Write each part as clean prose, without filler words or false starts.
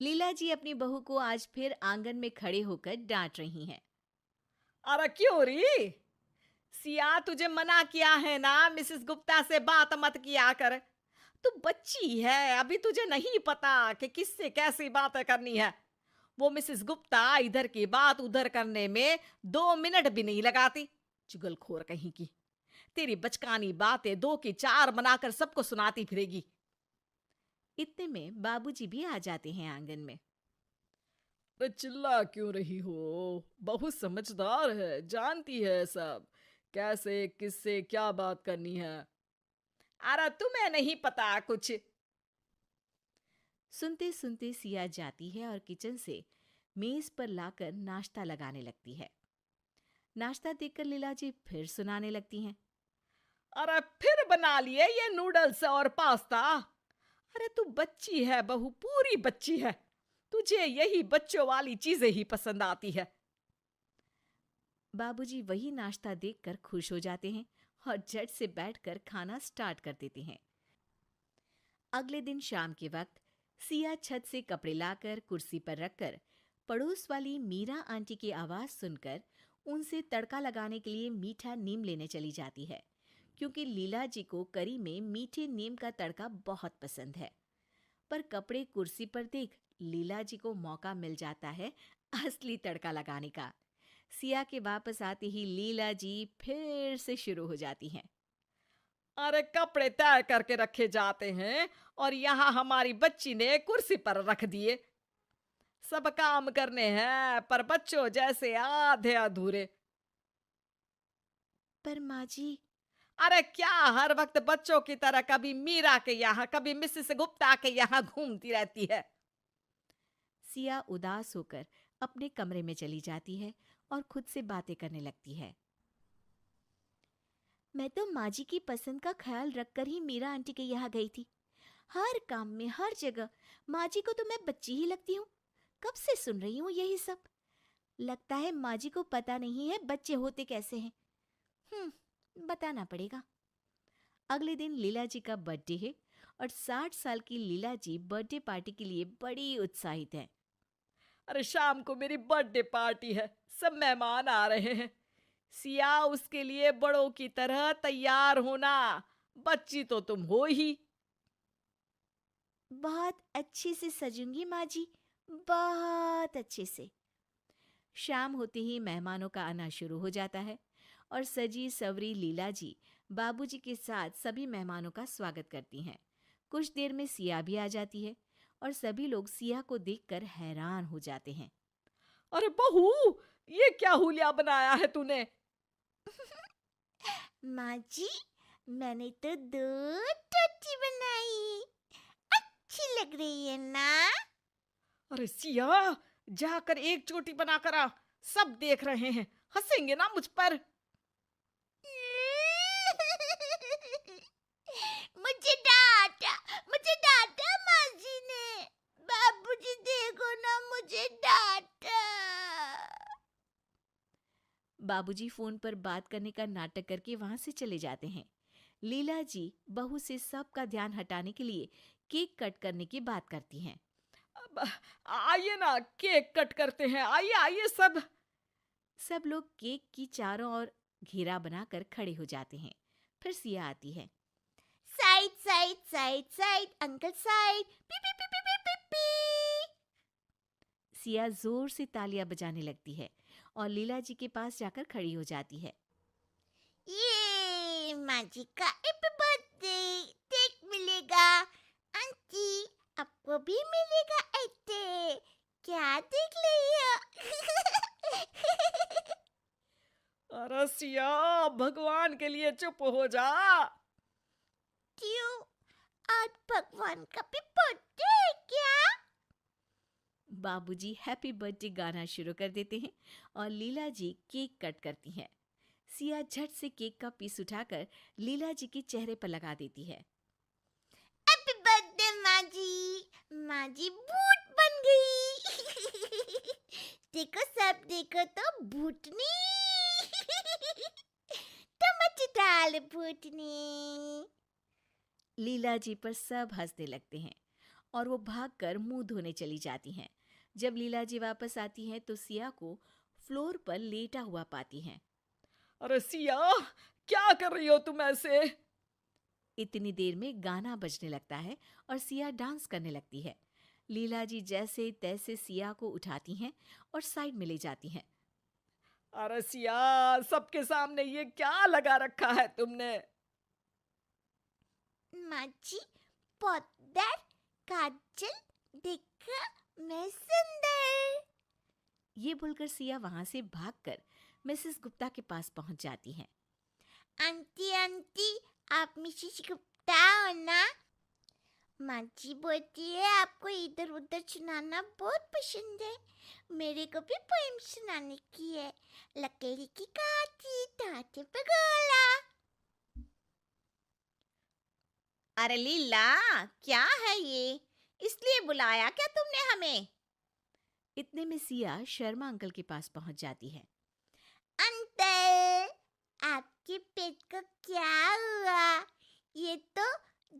लीला जी अपनी बहू को आज फिर आंगन में खड़े होकर डांट रही हैं। अरे क्यों री? सिया तुझे मना किया है ना, मिसेस गुप्ता से बात मत किया कर। तू बच्ची है, अभी तुझे नहीं पता कि किससे कैसी बातें करनी है। वो मिसेस गुप्ता इधर की बात उधर करने में 2 मिनट भी नहीं लगाती। चुगलखोर कहीं की। तेरी बचकानी बातें दो की चार बनाकर सबको सुनाती फिरेगी। इतने में बाबूजी भी आ जाते हैं आंगन में। अरे चिल्ला क्यों रही हो? बहुत समझदार है, जानती है सब कैसे किससे क्या बात करनी है। अरे तुम्हें नहीं पता कुछ। सुनते सुनते सिया जाती है और किचन से मेज पर लाकर नाश्ता लगाने लगती है। नाश्ता देखकर लीला जी फिर सुनाने लगती हैं। अरे फिर बना लिए ये नूडल्स और पास्ता। अरे तू बच्ची है बहू, पूरी बच्ची है। तुझे यही बच्चों वाली चीजें ही पसंद आती है। बाबूजी वही नाश्ता देखकर खुश हो जाते हैं और झट से बैठकर खाना स्टार्ट कर देते हैं। अगले दिन शाम के वक्त सिया छत से कपड़े लाकर कुर्सी पर रखकर पड़ोस वाली मीरा आंटी की आवाज सुनकर उनसे तड़का लगाने के लिए मीठा नीम लेने चली जाती है, क्योंकि लीला जी को करी में मीठे नीम का तड़का बहुत पसंद है। पर कपड़े कुर्सी पर देख लीला जी को मौका मिल जाता है असली तड़का लगाने का। सिया के वापस आते ही लीला जी फिर से शुरू हो जाती हैं। अरे कपड़े तय करके रखे जाते हैं और यहाँ हमारी बच्ची ने कुर्सी पर रख दिए। सब काम करने हैं पर बच्चों जैसे आधे अधूरे। पर माँ जी। अरे क्या हर वक्त बच्चों की तरह कभी मीरा के यहाँ कभी मिसेस गुप्ता के यहाँ घूमती रहती है? सिया उदास होकर अपने कमरे में चली जाती है और खुद से बातें करने लगती है। मैं तो माँ जी की पसंद का ख्याल रखकर ही मीरा आंटी के यहाँ गई थी। हर काम में हर जगह माँ जी को तो मैं बच्ची ही लगती हूँ। कब से सुन रही हूँ यही सब। लगता है माँ जी को पता नहीं है बच्चे होते कैसे हैं। बताना पड़ेगा। अगले दिन लीला जी का बर्थडे है और 60 साल की लीला जी बर्थडे पार्टी के लिए बड़ी उत्साहित हैं। अरे शाम को मेरी बर्थडे पार्टी है, सब मेहमान आ रहे हैं। सिया उसके लिए बड़ों की तरह तैयार होना। बच्ची तो तुम हो ही। बहुत अच्छे से सजूंगी माँ जी, बहुत अच्छे से। शाम होते ही मेहमानों का आना शुरू हो जाता है और सजी सवरी लीला जी बाबूजी के साथ सभी मेहमानों का स्वागत करती हैं। कुछ देर में सिया भी आ जाती है और सभी लोग सिया को देखकर हैरान हो जाते हैं। अरे बहू, ये क्या हुलिया बनाया है तूने? माँ जी, मैंने तो 2 रोटी बनाई। अच्छी लग रही है ना? अरे सिया, जाकर एक चोटी बनाकर आ। सब देख रहे हैं, हंसेंगे ना मुझ पर। मुझे डांटा माँ जी ने। बाबूजी देखो ना, मुझे डांटा। बाबूजी फोन पर बात करने का नाटक करके वहां से चले जाते हैं। लीला जी बहू से सबका ध्यान हटाने के लिए केक कट करने की बात करती हैं। अब आइए ना, केक कट करते हैं, आइए आइए सब। सब लोग केक की चारों ओर घेरा बनाकर खड़े हो जाते हैं। फिर सिया आती है। Side side side side uncle side, P P P P P P P. Siya जोर से तालियां बजाने लगती है और लीला जी के पास जाकर खड़ी हो जाती है। ये माँ जी का हैप्पी बर्थडे केक मिलेगा। आंटी, आपको भी मिलेगा ऐसे। क्या देख रही हो? अरे सिया, भगवान के लिए चुप हो जा। क्यों? आज भगवान का भी बर्थडे है क्या? बाबूजी हैप्पी बर्थडे गाना शुरू कर देते हैं और लीला जी केक कट करती हैं। सिया झट से केक का पीस उठाकर लीला जी के चेहरे पर लगा देती है। हैप्पी बर्थडे माँ जी। माँ जी भूत बन गई। देखो सब देखो तो भूतनी। टमाटर डाल भूतनी। लीला जी पर सब हंसने लगते हैं और वो भागकर मुंह धोने चली जाती हैं। जब लीला जी वापस आती हैं तो सिया को फ्लोर पर लेटा हुआ पाती हैं। अरे सिया, क्या कर रही हो तुम ऐसे? इतनी देर में गाना बजने लगता है और सिया डांस करने लगती है। लीला जी जैसे तैसे सिया को उठाती हैं और साइड में ले जाती हैं। अरे सिया, सबके सामने ये क्या लगा रखा है तुमने? माँ जी, पाउडर, काजल, देखा मैं सुंदर। ये बोलकर सिया वहां से भागकर मिसेस गुप्ता के पास पहुंच जाती हैं। आंटी आंटी, आप मिसेस गुप्ता हो ना? माँ जी बोलती है आपको इधर उधर सुनाना बहुत पसंद है। मेरे को भी पोएम सुनाने की है। लकड़ी की काठी, टाटे पे गोला। अरे लीला, क्या है ये? इसलिए बुलाया क्या तुमने हमें? इतने में सिया शर्मा अंकल के पास पहुंच जाती है। अंकल, आपके पेट को क्या हुआ? ये तो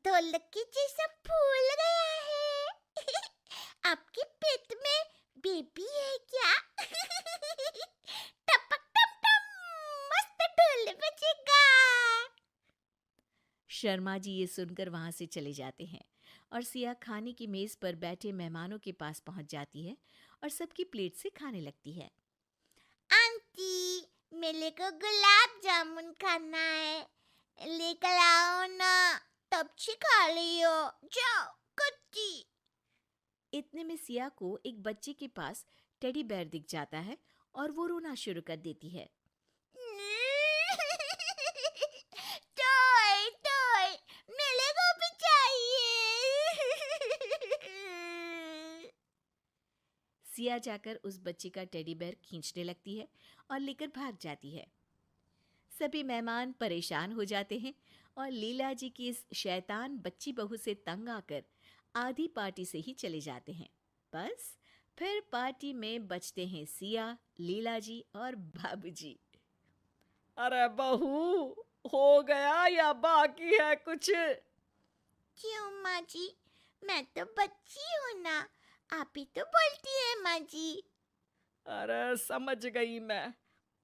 ढोलक के जैसा फूल गया है। आपके पेट में बेबी है क्या? टपक टप टप, मस्त ढोल बजेगा। शर्मा जी ये सुनकर वहां से चले जाते हैं और सिया खाने की मेज पर बैठे मेहमानों के पास पहुंच जाती है और सबकी प्लेट से खाने लगती है। आंटी, मेरे को गुलाब जामुन खाना है, लेकर आओ ना। तब से खा लियो, जाओ कुत्ती। इतने में सिया को एक बच्चे के पास टेडी बेयर दिख जाता है और वो रोना शुरू कर देती है। टॉय टॉय, मेरे को भी चाहिए। सिया जाकर उस बच्चे का टेडी बेयर खींचने लगती है और लेकर भाग जाती है। सभी मेहमान परेशान हो जाते हैं और लीला जी की इस शैतान बच्ची बहू से तंग आकर आधी पार्टी से ही चले जाते हैं। बस फिर पार्टी में बचते हैं सिया, लीला जी और बाबूजी। अरे बहू, हो गया या बाकी है कुछ? क्यों माँ जी, मैं तो बच्ची हूँ ना, आप ही तो बोलती है माँ जी। अरे समझ गई मैं,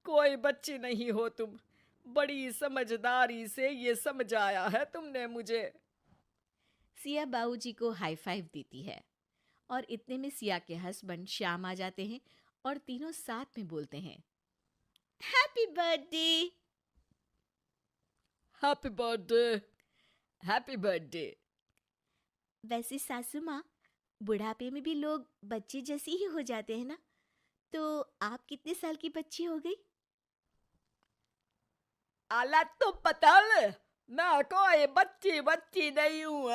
कोई बच्ची नहीं हो तुम। बड़ी समझदारी से ये समझाया है तुमने मुझे। सिया बाबूजी को हाई फाइव देती है और इतने में सिया के हस्बैंड श्याम आ जाते हैं और तीनों साथ में बोलते हैं, happy birthday. Happy birthday, happy birthday. वैसे सासू माँ, बुढ़ापे में भी लोग बच्चे जैसे ही हो जाते हैं ना, तो आप कितने साल की बच्ची हो गई? आला तो पता मैं कोई बच्ची बच्ची नहीं हूँ।